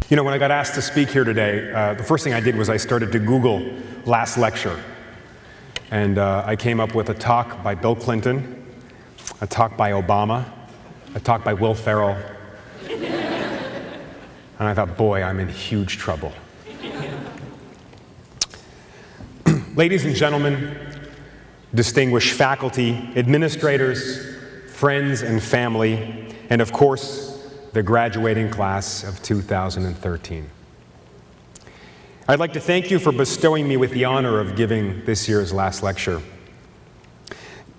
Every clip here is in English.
You know, when I got asked to speak here today, the first thing I did was I started to Google last lecture. And I came up with a talk by Bill Clinton, a talk by Obama, a talk by Will Ferrell. And I thought, boy, I'm in huge trouble. Ladies and gentlemen, distinguished faculty, administrators, friends and family, and of course, the graduating class of 2013. I'd like to thank you for bestowing me with the honor of giving this year's last lecture.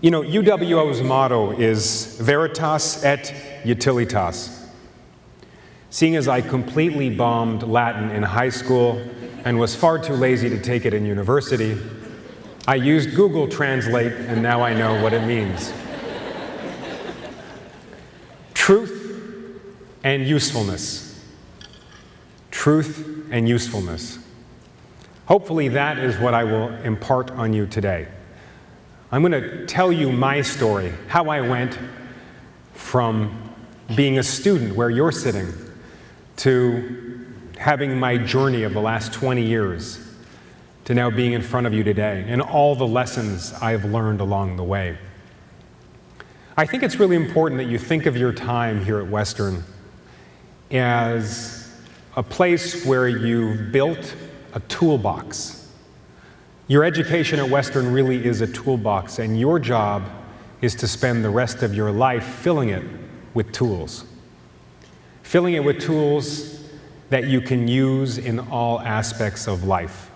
You know, UWO's motto is Veritas et Utilitas. Seeing as I completely bombed Latin in high school and was far too lazy to take it in university, I used Google Translate and now I know what it means. Truth and usefulness. Truth and usefulness. Hopefully that is what I will impart on you today. I'm going to tell you my story, how I went from being a student where you're sitting to having my journey of the last 20 years to now being in front of you today and all the lessons I've learned along the way. I think it's really important that you think of your time here at Western as a place where you've built a toolbox. Your education at Western really is a toolbox, and your job is to spend the rest of your life filling it with tools. Filling it with tools that you can use in all aspects of life,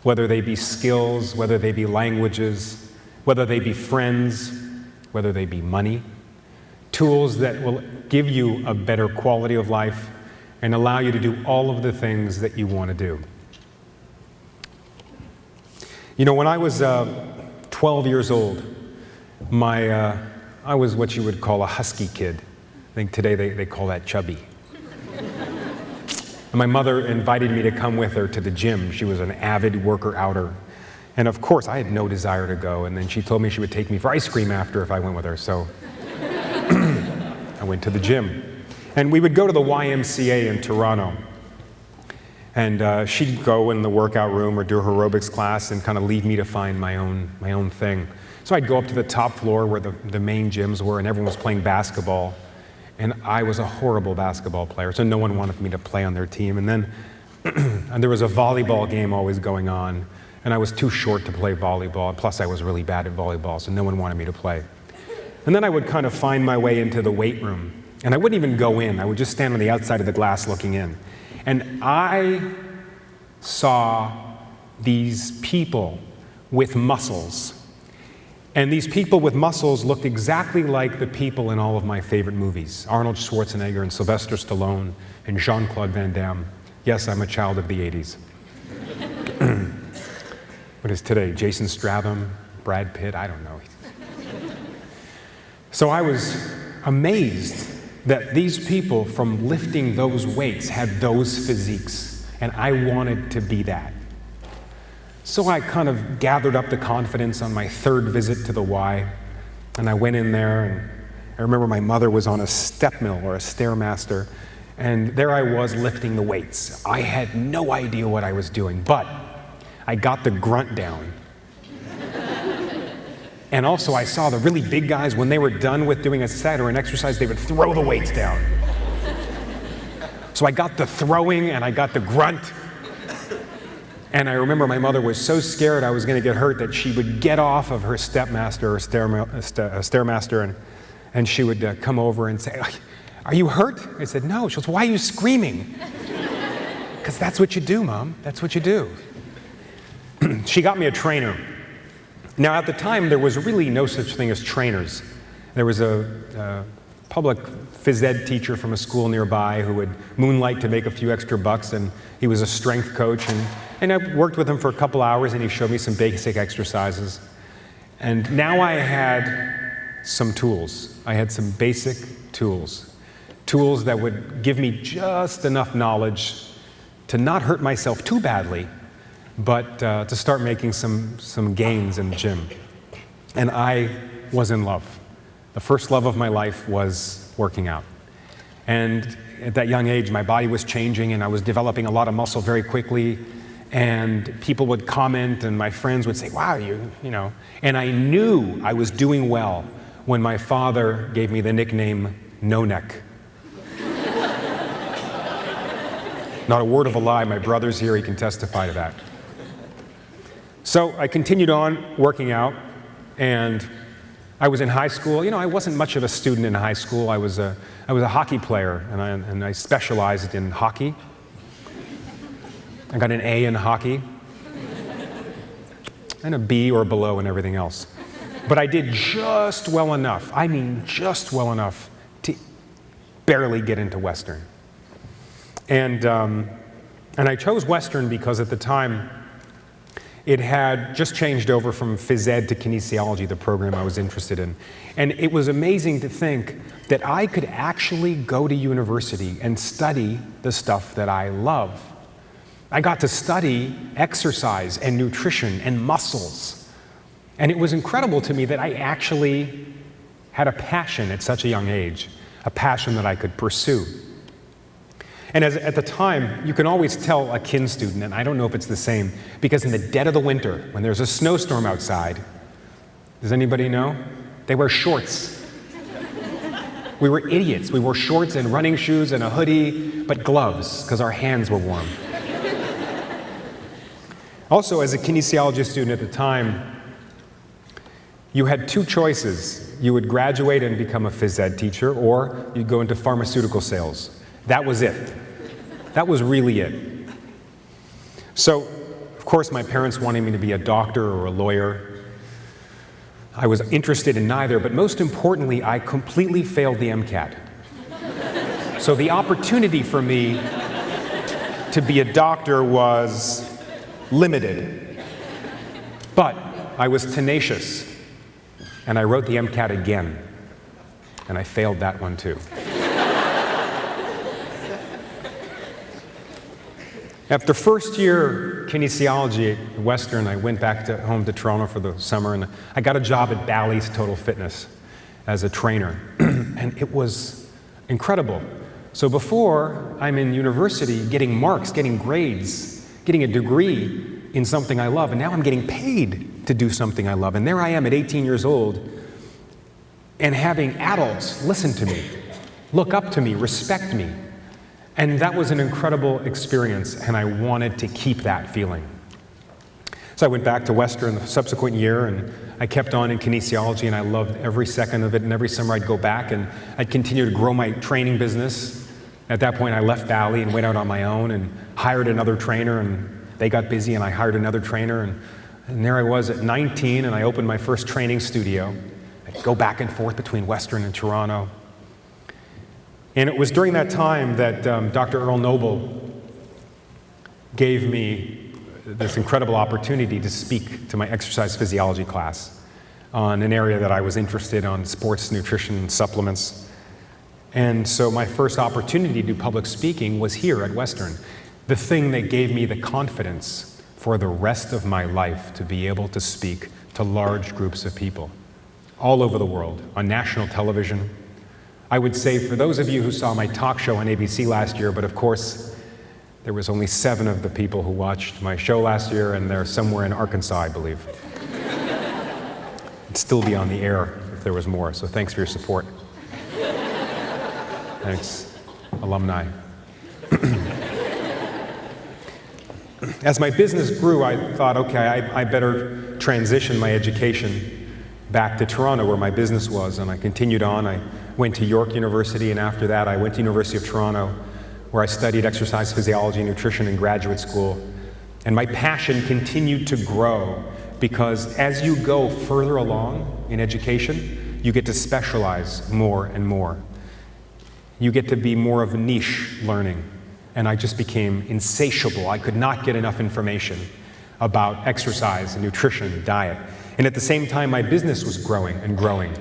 whether they be skills, whether they be languages, whether they be friends, whether they be money. Tools that will give you a better quality of life and allow you to do all of the things that you want to do. You know, when I was 12 years old, I was what you would call a husky kid. I think today they call that chubby. And my mother invited me to come with her to the gym. She was an avid worker-outer. And of course, I had no desire to go. And then she told me she would take me for ice cream after if I went with her. So I went to the gym. And we would go to the YMCA in Toronto. And she'd go in the workout room or do her aerobics class and kind of leave me to find my own thing. So I'd go up to the top floor where the main gyms were, and everyone was playing basketball. And I was a horrible basketball player, so no one wanted me to play on their team. And then and there was a volleyball game always going on, and I was too short to play volleyball. Plus, I was really bad at volleyball, so no one wanted me to play. And then I would kind of find my way into the weight room. And I wouldn't even go in. I would just stand on the outside of the glass looking in. And I saw these people with muscles. And these people with muscles looked exactly like the people in all of my favorite movies. Arnold Schwarzenegger and Sylvester Stallone and Jean-Claude Van Damme. Yes, I'm a child of the 80s. What is today? Jason Statham, Brad Pitt, I don't know. So I was amazed that these people from lifting those weights had those physiques, and I wanted to be that. So I kind of gathered up the confidence on my third visit to the Y, and I went in there, and I remember my mother was on a step mill or a Stairmaster, and there I was lifting the weights. I had no idea what I was doing, but I got the grunt down. And also I saw the really big guys, when they were done with doing a set or an exercise, they would throw the weights down. So I got the throwing and I got the grunt. And I remember my mother was so scared I was going to get hurt that she would get off of her Stepmaster or Stairmaster and she would come over and say, "Are you hurt?" I said, "No." She goes, "Why are you screaming?" "Because that's what you do, Mom. That's what you do." She got me a trainer. Now, at the time, there was really no such thing as trainers. There was a public phys ed teacher from a school nearby who would moonlight to make a few extra bucks, and he was a strength coach. And I worked with him for a couple hours, and he showed me some basic exercises. And now I had some tools. I had some basic tools. Tools that would give me just enough knowledge to not hurt myself too badly, but to start making some gains in the gym. And I was in love. The first love of my life was working out. And at that young age, my body was changing and I was developing a lot of muscle very quickly. And people would comment and my friends would say, wow, you know. And I knew I was doing well when my father gave me the nickname No Neck. Not a word of a lie, my brother's here, he can testify to that. So I continued on working out, and I was in high school. You know, I wasn't much of a student in high school. I was a hockey player, and I specialized in hockey. I got an A in hockey, and a B or below in everything else. But I did just well enough, I mean just well enough, to barely get into Western. And I chose Western because at the time, it had just changed over from phys ed to kinesiology, the program I was interested in. And it was amazing to think that I could actually go to university and study the stuff that I love. I got to study exercise and nutrition and muscles. And it was incredible to me that I actually had a passion at such a young age, a passion that I could pursue. And at the time, you can always tell a kin student, and I don't know if it's the same, because in the dead of the winter, when there's a snowstorm outside, does anybody know? They wear shorts. We were idiots. We wore shorts and running shoes and a hoodie, but gloves, because our hands were warm. Also, as a kinesiology student at the time, you had two choices. You would graduate and become a phys ed teacher, or you'd go into pharmaceutical sales. That was it. That was really it. So, of course, my parents wanted me to be a doctor or a lawyer. I was interested in neither, but most importantly, I completely failed the MCAT. So the opportunity for me to be a doctor was limited. But I was tenacious, and I wrote the MCAT again, and I failed that one too. After first year kinesiology at Western, I went back home to Toronto for the summer, and I got a job at Bally's Total Fitness as a trainer, and it was incredible. So before I'm in university getting marks, getting grades, getting a degree in something I love, and now I'm getting paid to do something I love. And there I am at 18 years old, and having adults listen to me, look up to me, respect me. And that was an incredible experience, and I wanted to keep that feeling. So I went back to Western the subsequent year, and I kept on in kinesiology, and I loved every second of it, and every summer I'd go back, and I'd continue to grow my training business. At that point, I left Bally and went out on my own and hired another trainer, and they got busy, and I hired another trainer, and there I was at 19, and I opened my first training studio. I'd go back and forth between Western and Toronto. And it was during that time that Dr. Earl Noble gave me this incredible opportunity to speak to my exercise physiology class on an area that I was interested in, sports nutrition and supplements. And so my first opportunity to do public speaking was here at Western, the thing that gave me the confidence for the rest of my life to be able to speak to large groups of people all over the world on national television. I would say for those of you who saw my talk show on ABC last year, but of course, there was only 7 of the people who watched my show last year, and they're somewhere in Arkansas, I believe. It'd still be on the air if there was more, so thanks for your support. Thanks, alumni. As my business grew, I thought, okay, I better transition my education back to Toronto, where my business was, and I continued on. I went to York University, and after that I went to University of Toronto, where I studied exercise physiology and nutrition in graduate school. And my passion continued to grow, because as you go further along in education, you get to specialize more and more. You get to be more of a niche learning. And I just became insatiable. I could not get enough information about exercise and nutrition and diet. And at the same time, my business was growing and growing.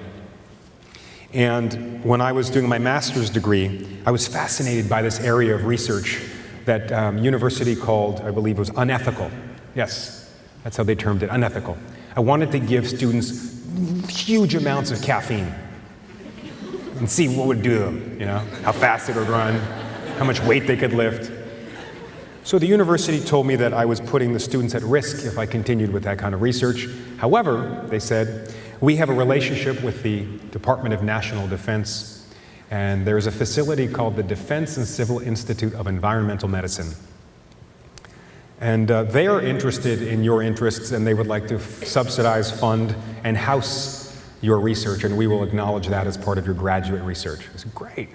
And when I was doing my master's degree, I was fascinated by this area of research that university called, I believe it was unethical. Yes, that's how they termed it, unethical. I wanted to give students huge amounts of caffeine and see what would do them, you know, how fast it would run. how much weight they could lift. So the university told me that I was putting the students at risk if I continued with that kind of research. However, they said, we have a relationship with the Department of National Defense, and there's a facility called the Defense and Civil Institute of Environmental Medicine. And they are interested in your interests, and they would like to subsidize, fund, and house your research, and we will acknowledge that as part of your graduate research. I said, great.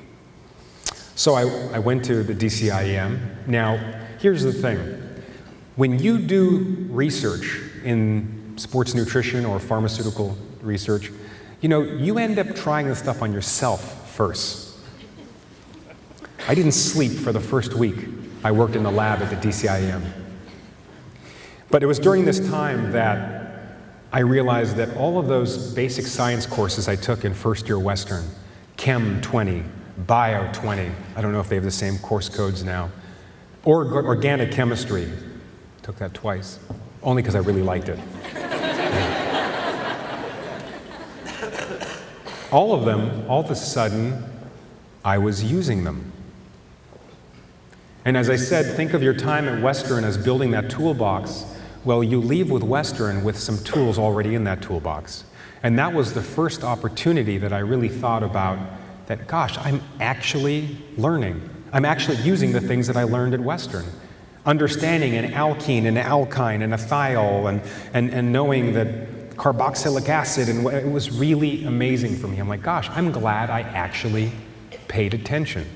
So I went to the DCIEM. Now, here's the thing. When you do research in sports nutrition or pharmaceutical research, you end up trying this stuff on yourself first. I didn't sleep for the first week I worked in the lab at the DCIEM. But it was during this time that I realized that all of those basic science courses I took in first year Western, Chem 20, Bio 20, I don't know if they have the same course codes now, or organic chemistry, took that twice, only because I really liked it. All of them, all of a sudden, I was using them. And as I said, think of your time at Western as building that toolbox. Well, you leave with Western with some tools already in that toolbox. And that was the first opportunity that I really thought about that, gosh, I'm actually learning. I'm actually using the things that I learned at Western. Understanding an alkene, an alkyne, and a thiol, and knowing that carboxylic acid, and it was really amazing for me. I'm like, gosh, I'm glad I actually paid attention.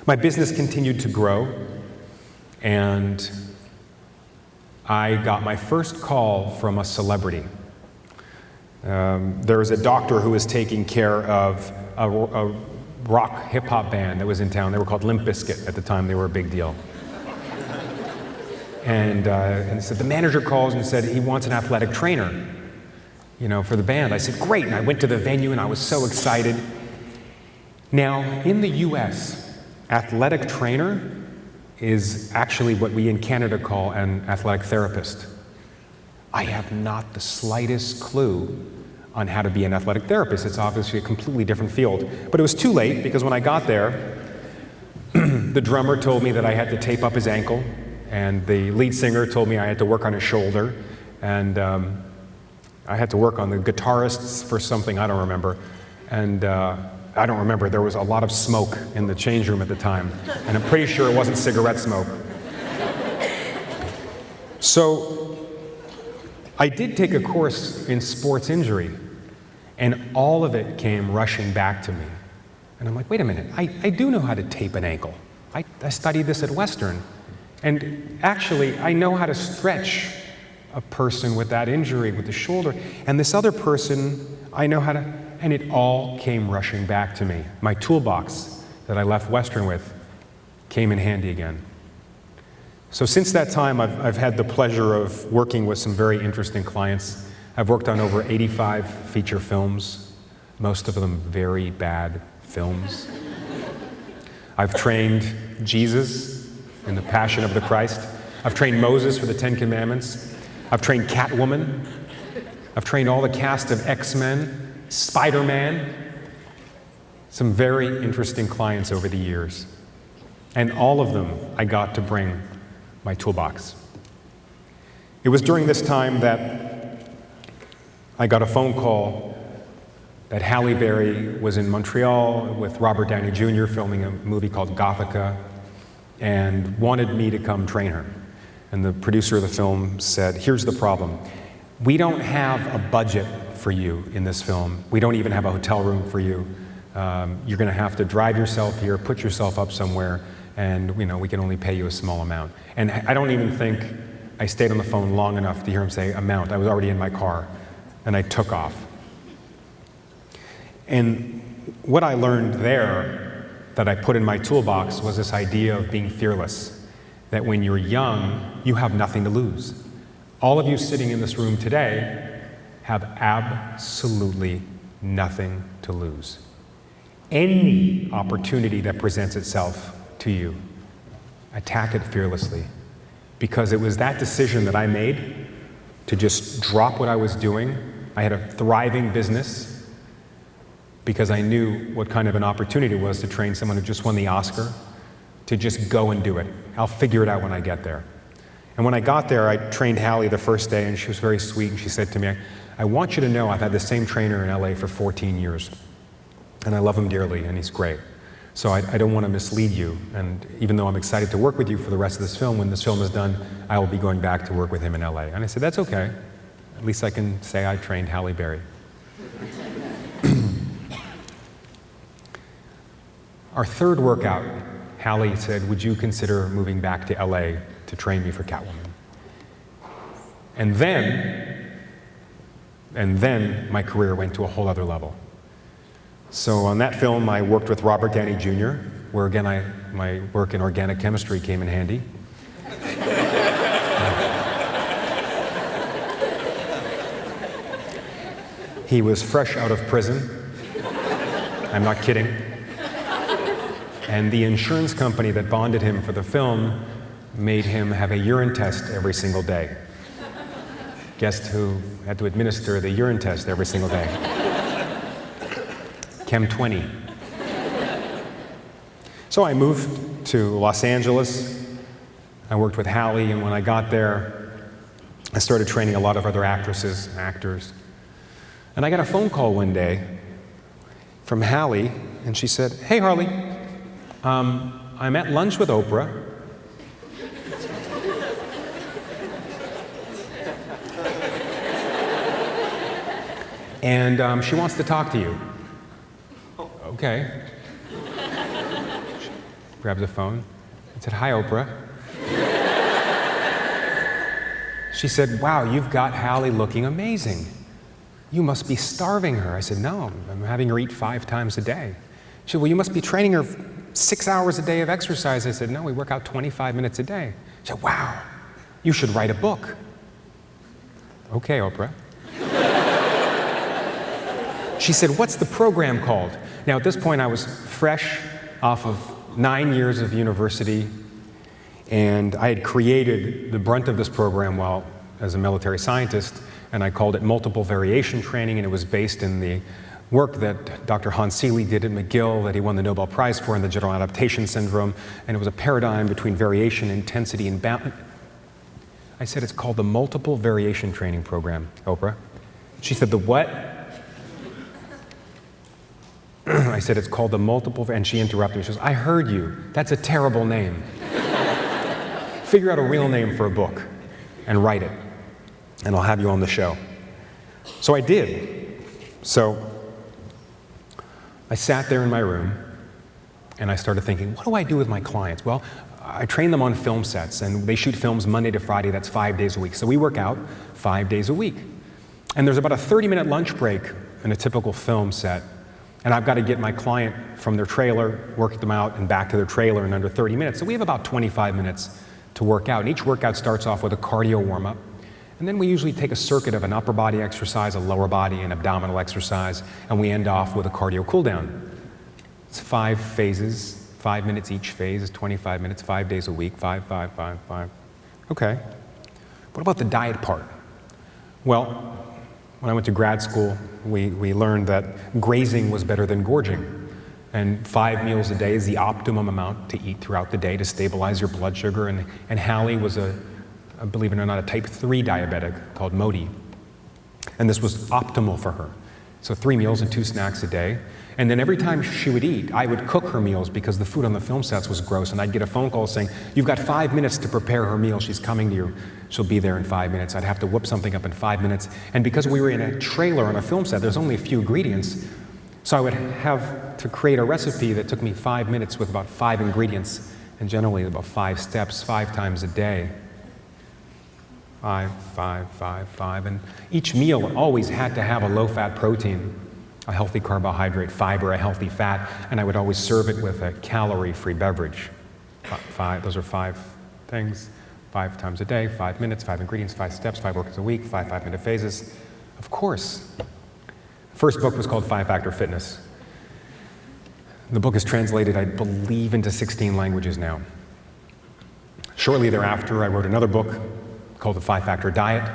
My business continued to grow, and I got my first call from a celebrity. There was a doctor who was taking care of a rock hip-hop band that was in town. They were called Limp Bizkit at the time. They were a big deal. And so the manager calls and said he wants an athletic trainer, for the band. I said, great, and I went to the venue and I was so excited. Now, in the US, athletic trainer is actually what we in Canada call an athletic therapist. I have not the slightest clue on how to be an athletic therapist. It's obviously a completely different field. But it was too late, because when I got there, the drummer told me that I had to tape up his ankle, and the lead singer told me I had to work on his shoulder, and I had to work on the guitarists for something I don't remember. And I don't remember, there was a lot of smoke in the change room at the time, and I'm pretty sure it wasn't cigarette smoke. So I did take a course in sports injury, and all of it came rushing back to me. And I'm like, wait a minute, I do know how to tape an ankle. I studied this at Western. And actually, I know how to stretch a person with that injury, with the shoulder. And this other person, I know how to, and it all came rushing back to me. My toolbox that I left Western with came in handy again. So since that time, I've had the pleasure of working with some very interesting clients. I've worked on over 85 feature films, most of them very bad films. I've trained Jesus in the Passion of the Christ. I've trained Moses for the Ten Commandments. I've trained Catwoman. I've trained all the cast of X-Men, Spider-Man. Some very interesting clients over the years. And all of them I got to bring my toolbox. It was during this time that I got a phone call that Halle Berry was in Montreal with Robert Downey Jr. filming a movie called Gothica and wanted me to come train her. And the producer of the film said, here's the problem. We don't have a budget for you in this film. We don't even have a hotel room for you. You're going to have to drive yourself here, put yourself up somewhere, and we can only pay you a small amount. And I don't even think I stayed on the phone long enough to hear him say amount. I was already in my car, and I took off. And what I learned there that I put in my toolbox was this idea of being fearless, that when you're young, you have nothing to lose. All of you sitting in this room today have absolutely nothing to lose. Any opportunity that presents itself to you, attack it fearlessly. Because it was that decision that I made to just drop what I was doing. I had a thriving business, because I knew what kind of an opportunity it was to train someone who just won the Oscar, to just go and do it. I'll figure it out when I get there. And when I got there, I trained Halle the first day, and she was very sweet, and she said to me, I want you to know I've had the same trainer in LA for 14 years, and I love him dearly, and he's great. So I don't want to mislead you, and even though I'm excited to work with you for the rest of this film, when this film is done, I will be going back to work with him in LA. And I said, that's okay. At least I can say I trained Halle Berry. Our third workout, Halle said, would you consider moving back to LA to train me for Catwoman? And then my career went to a whole other level. So on that film, I worked with Robert Downey Jr., where again, my work in organic chemistry came in handy. He was fresh out of prison. I'm not kidding. And the insurance company that bonded him for the film made him have a urine test every single day. Guess who had to administer the urine test every single day? Chem 20. So I moved to Los Angeles. I worked with Halle, and when I got there, I started training a lot of other actresses and actors. And I got a phone call one day from Halle, and she said, hey, Harley, I'm at lunch with Oprah. And she wants to talk to you. Okay. She grabs the phone and said, hi, Oprah. She said, wow, you've got Halle looking amazing. You must be starving her. I said, no, I'm having her eat 5 times a day. She said, well, you must be training her 6 hours a day of exercise. I said, no, we work out 25 minutes a day. She said, wow, you should write a book. Okay, Oprah. She said, what's the program called? Now, at this point, I was fresh off of 9 years of university, and I had created the brunt of this program while as a military scientist, and I called it multiple variation training, and it was based in the work that Dr. Hans Seeley did at McGill that he won the Nobel Prize for in the general adaptation syndrome, and it was a paradigm between variation, intensity, and balance. I said, it's called the multiple variation training program, Oprah. She said, the what? I said, it's called the multiple, and she interrupted me. She goes, I heard you. That's a terrible name. Figure out a real name for a book and write it, and I'll have you on the show. So I did. So I sat there in my room, and I started thinking, what do I do with my clients? Well, I train them on film sets, and they shoot films Monday to Friday. That's 5 days a week. So we work out 5 days a week. And there's about a 30-minute lunch break in a typical film set. And I've got to get my client from their trailer, work them out, and back to their trailer in under 30 minutes. So we have about 25 minutes to work out. And each workout starts off with a cardio warm-up. And then we usually take a circuit of an upper body exercise, a lower body, and abdominal exercise, and we end off with a cardio cool-down. It's 5 phases, 5 minutes each phase is 25 minutes, 5 days a week, 5, 5, 5, 5. Okay. What about the diet part? Well, when I went to grad school, we learned that grazing was better than gorging. And 5 meals a day is the optimum amount to eat throughout the day to stabilize your blood sugar. And Halle was believe it or not, a type 3 diabetic called Modi. And this was optimal for her. So 3 meals and 2 snacks a day. And then every time she would eat, I would cook her meals because the food on the film sets was gross. And I'd get a phone call saying, you've got 5 minutes to prepare her meal. She's coming to you. She'll be there in 5 minutes. I'd have to whip something up in 5 minutes. And because we were in a trailer on a film set, there's only a few ingredients. So I would have to create a recipe that took me 5 minutes with about 5 ingredients, and generally about 5 steps, 5 times a day. 5, 5, 5, 5. And each meal always had to have a low-fat protein, a healthy carbohydrate, fiber, a healthy fat, and I would always serve it with a calorie-free beverage. 5, those are 5 things, 5 times a day, 5 minutes, 5 ingredients, 5 steps, 5 workouts a week, 5 5-minute phases. Of course. The first book was called 5-Factor Fitness. The book is translated, I believe, into 16 languages now. Shortly thereafter, I wrote another book called The 5-Factor Diet.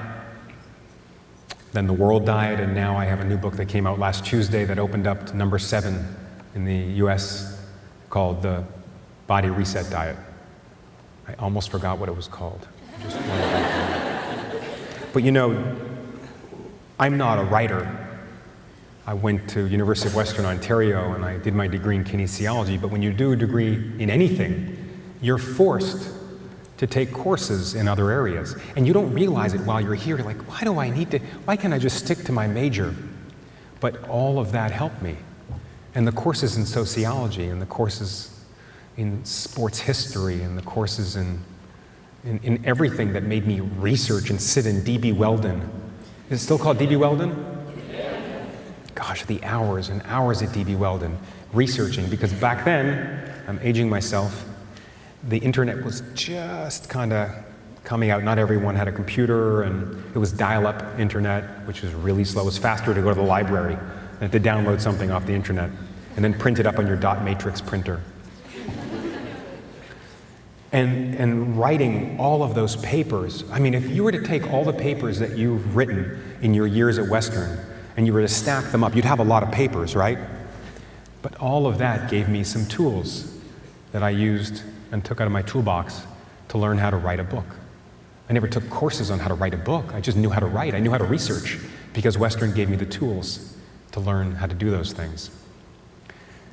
then the World Diet, and now I have a new book that came out last Tuesday that opened up to number 7 in the US called The Body Reset Diet. I almost forgot what it was called. But you know, I'm not a writer. I went to University of Western Ontario and I did my degree in kinesiology, but when you do a degree in anything, you're forced to take courses in other areas. And you don't realize it while you're here. You're like, why can't I just stick to my major? But all of that helped me. And the courses in sociology, and the courses in sports history, and the courses in everything that made me research and sit in D.B. Weldon. Is it still called D.B. Weldon? Yeah. Gosh, the hours and hours at D.B. Weldon researching, because back then, I'm aging myself, the internet was just kind of coming out. Not everyone had a computer, and it was dial-up internet, which was really slow. It was faster to go to the library than to download something off the internet and then print it up on your dot matrix printer. And writing all of those papers, I mean, if you were to take all the papers that you've written in your years at Western and you were to stack them up, you'd have a lot of papers, right? But all of that gave me some tools that I used and took out of my toolbox to learn how to write a book. I never took courses on how to write a book. I just knew how to write. I knew how to research because Western gave me the tools to learn how to do those things.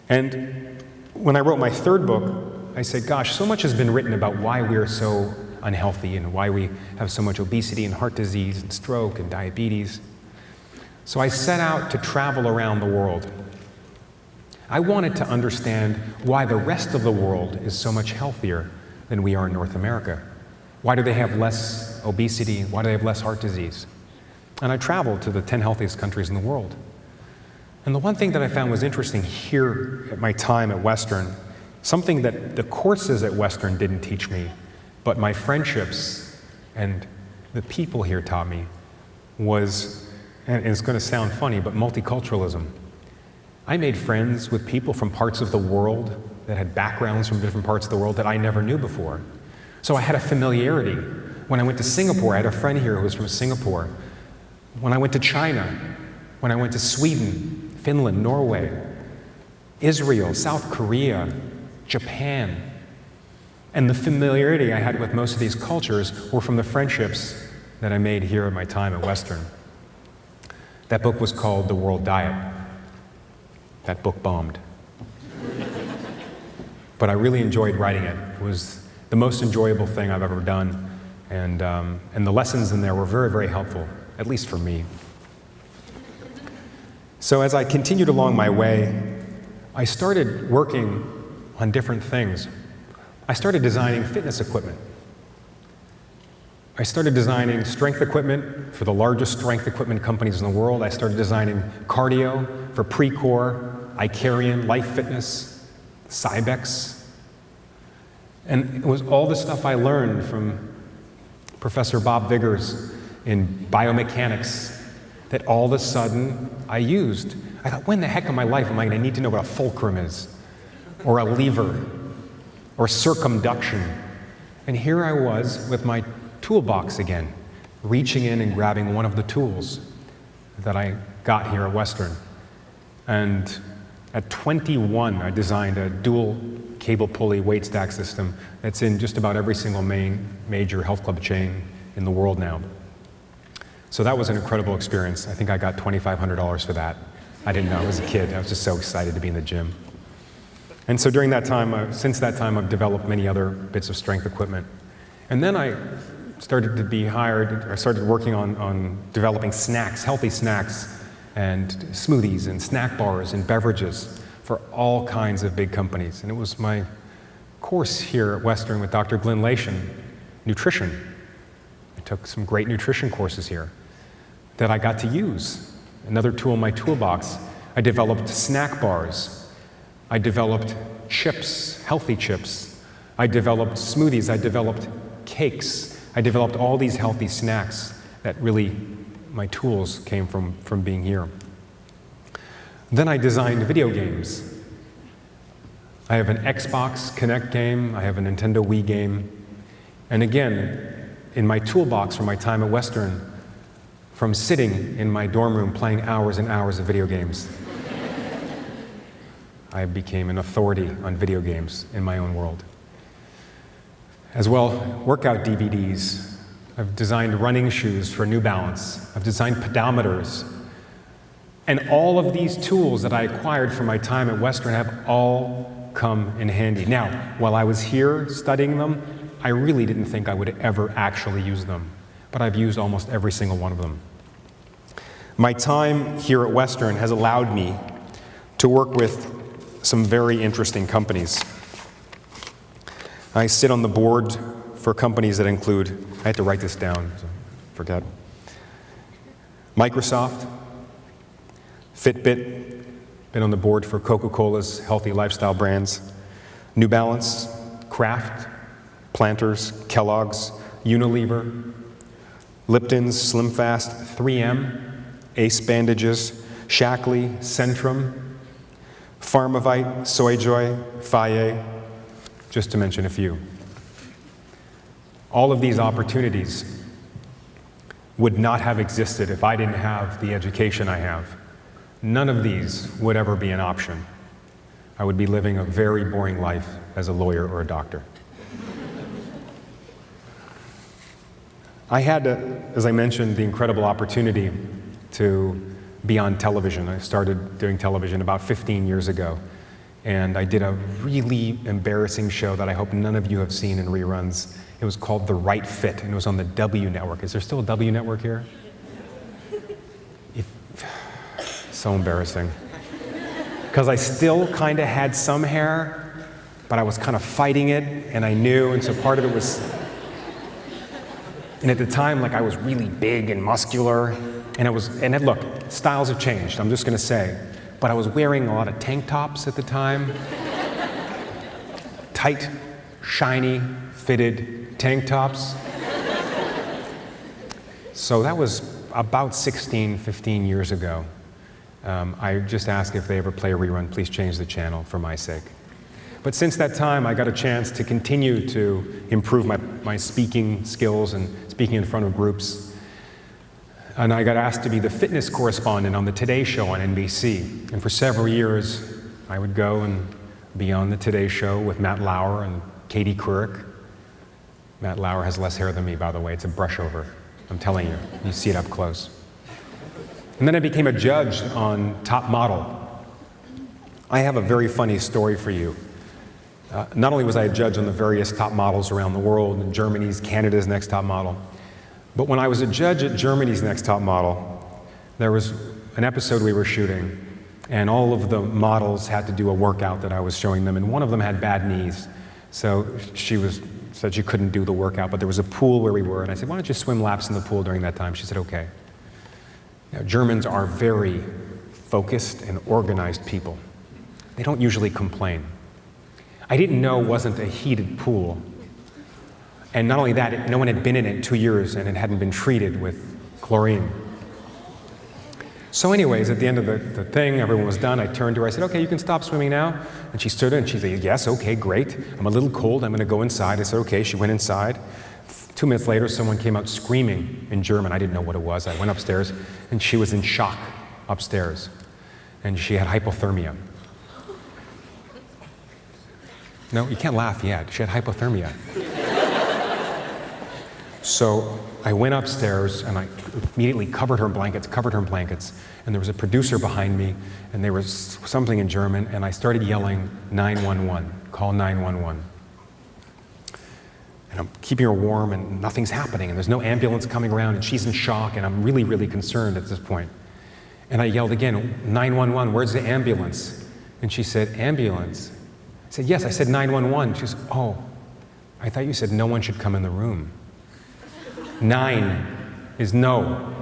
And when I wrote my third book, I said, gosh, so much has been written about why we're so unhealthy and why we have so much obesity and heart disease and stroke and diabetes. So I set out to travel around the world. I wanted to understand why the rest of the world is so much healthier than we are in North America. Why do they have less obesity? Why do they have less heart disease? And I traveled to the 10 healthiest countries in the world. And the one thing that I found was interesting here at my time at Western, something that the courses at Western didn't teach me, but my friendships and the people here taught me, was, and it's going to sound funny, but multiculturalism. I made friends with people from parts of the world that had backgrounds from different parts of the world that I never knew before. So I had a familiarity. When I went to Singapore, I had a friend here who was from Singapore. When I went to China, when I went to Sweden, Finland, Norway, Israel, South Korea, Japan. And the familiarity I had with most of these cultures were from the friendships that I made here at my time at Western. That book was called The World Diet. That book bombed. But I really enjoyed writing it. It was the most enjoyable thing I've ever done. And the lessons in there were very, very helpful, at least for me. So as I continued along my way, I started working on different things. I started designing fitness equipment. I started designing strength equipment for the largest strength equipment companies in the world. I started designing cardio for Precor, Icarian, Life Fitness, Cybex. And it was all the stuff I learned from Professor Bob Viggers in biomechanics that all of a sudden I used. I thought, when the heck in my life am I going to need to know what a fulcrum is, or a lever, or circumduction? And here I was with my toolbox again, reaching in and grabbing one of the tools that I got here at Western. And at 21, I designed a dual cable pulley weight stack system that's in just about every single major health club chain in the world now. So that was an incredible experience. I think I got $2,500 for that. I didn't know, I was a kid. I was just so excited to be in the gym. And so during that time, since that time, I've developed many other bits of strength equipment. And then I started to be hired, I started working on developing snacks, healthy snacks, and smoothies and snack bars and beverages for all kinds of big companies. And it was my course here at Western with Dr. Glenn Lation, Nutrition. I took some great nutrition courses here that I got to use. Another tool in my toolbox. I developed snack bars. I developed chips, healthy chips. I developed smoothies. I developed cakes. I developed all these healthy snacks that really, my tools came from being here. Then I designed video games. I have an Xbox Kinect game. I have a Nintendo Wii game. And again, in my toolbox from my time at Western, from sitting in my dorm room playing hours and hours of video games. I became an authority on video games in my own world. As well, workout DVDs. I've designed running shoes for New Balance. I've designed pedometers. And all of these tools that I acquired from my time at Western have all come in handy. Now, while I was here studying them, I really didn't think I would ever actually use them, but I've used almost every single one of them. My time here at Western has allowed me to work with some very interesting companies. I sit on the board for companies that include, I had to write this down, so forget. Microsoft, Fitbit, been on the board for Coca-Cola's healthy lifestyle brands, New Balance, Kraft, Planters, Kellogg's, Unilever, Lipton's, SlimFast, 3M, Ace Bandages, Shackley, Centrum, Pharmavite, Soyjoy, Faye, just to mention a few. All of these opportunities would not have existed if I didn't have the education I have. None of these would ever be an option. I would be living a very boring life as a lawyer or a doctor. I had, as I mentioned, the incredible opportunity to be on television. I started doing television about 15 years ago, and I did a really embarrassing show that I hope none of you have seen in reruns. It was called The Right Fit, and it was on the W Network. Is there still a W Network here? So embarrassing. Because I still kind of had some hair, but I was kind of fighting it, and I knew, and so part of it was, and at the time, like, I was really big and muscular, and look, styles have changed, I'm just gonna say, but I was wearing a lot of tank tops at the time. Tight, shiny, fitted tank tops. So that was about 16, 15 years ago. I just ask if they ever play a rerun, please change the channel for my sake. But since that time, I got a chance to continue to improve my speaking skills and speaking in front of groups. And I got asked to be the fitness correspondent on the Today Show on NBC. And for several years, I would go and be on the Today Show with Matt Lauer and Katie Couric. Matt Lauer has less hair than me, by the way. It's a brush over. I'm telling you. You see it up close. And then I became a judge on Top Model. I have a very funny story for you. Not only was I a judge on the various top models around the world, and Germany's, Canada's Next Top Model, but when I was a judge at Germany's Next Top Model, there was an episode we were shooting, and all of the models had to do a workout that I was showing them, and one of them had bad knees. So said she couldn't do the workout, but there was a pool where we were, and I said, why don't you swim laps in the pool during that time? She said, okay. Now, Germans are very focused and organized people. They don't usually complain. I didn't know it wasn't a heated pool. And not only that, no one had been in it 2 years and it hadn't been treated with chlorine. So anyways, at the end of the thing, everyone was done. I turned to her, I said, okay, you can stop swimming now. And she stood and she said, yes, okay, great. I'm a little cold, I'm gonna go inside. I said, okay, she went inside. 2 minutes later, someone came out screaming in German. I didn't know what it was. I went upstairs and she was in shock upstairs. And she had hypothermia. No, you can't laugh yet. She had hypothermia. So I went upstairs and I immediately covered her in blankets, and there was a producer behind me, and there was something in German, and I started yelling, 911, call 911. And I'm keeping her warm, and nothing's happening, and there's no ambulance coming around, and she's in shock, and I'm really, really concerned at this point. And I yelled again, 911, where's the ambulance? And she said, ambulance? I said, yes, I said 911. She said, oh, I thought you said no one should come in the room. 9 is no.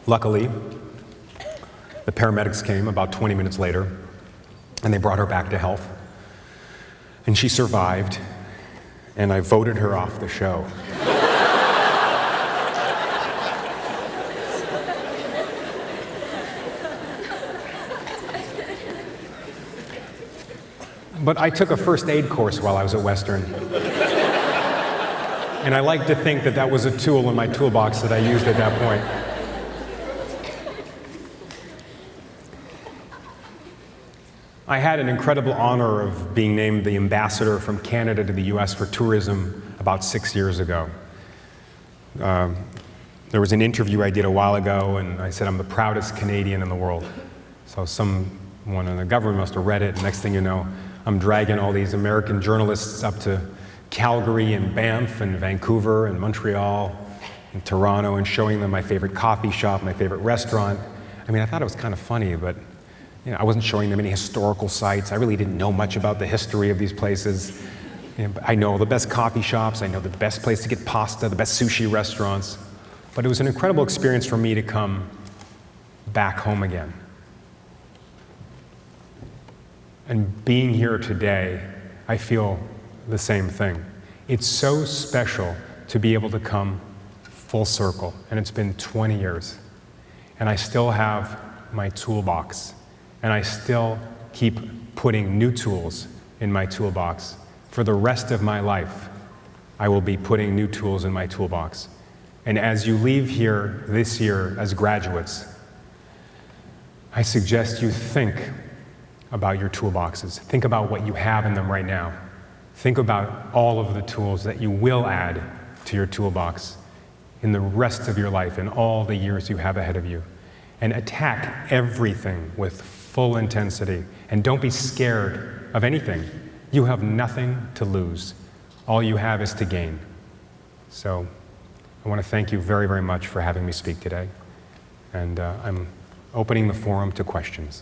Luckily, the paramedics came about 20 minutes later, and they brought her back to health. And she survived, and I voted her off the show. But I took a first aid course while I was at Western. And I like to think that that was a tool in my toolbox that I used at that point. I had an incredible honor of being named the ambassador from Canada to the US for tourism about 6 years ago. There was an interview I did a while ago, and I said I'm the proudest Canadian in the world. So someone in the government must have read it, and next thing you know, I'm dragging all these American journalists up to Calgary and Banff and Vancouver and Montreal and Toronto and showing them my favorite coffee shop, my favorite restaurant. I mean, I thought it was kind of funny, but I wasn't showing them any historical sites. I really didn't know much about the history of these places. But I know the best coffee shops, I know the best place to get pasta, the best sushi restaurants. But it was an incredible experience for me to come back home again. And being here today, I feel the same thing. It's so special to be able to come full circle, and it's been 20 years. And I still have my toolbox, and I still keep putting new tools in my toolbox. For the rest of my life, I will be putting new tools in my toolbox. And as you leave here this year as graduates, I suggest you think about your toolboxes. Think about what you have in them right now. Think about all of the tools that you will add to your toolbox in the rest of your life, in all the years you have ahead of you. And attack everything with full intensity. And don't be scared of anything. You have nothing to lose. All you have is to gain. So I want to thank you very, very much for having me speak today. And I'm opening the forum to questions.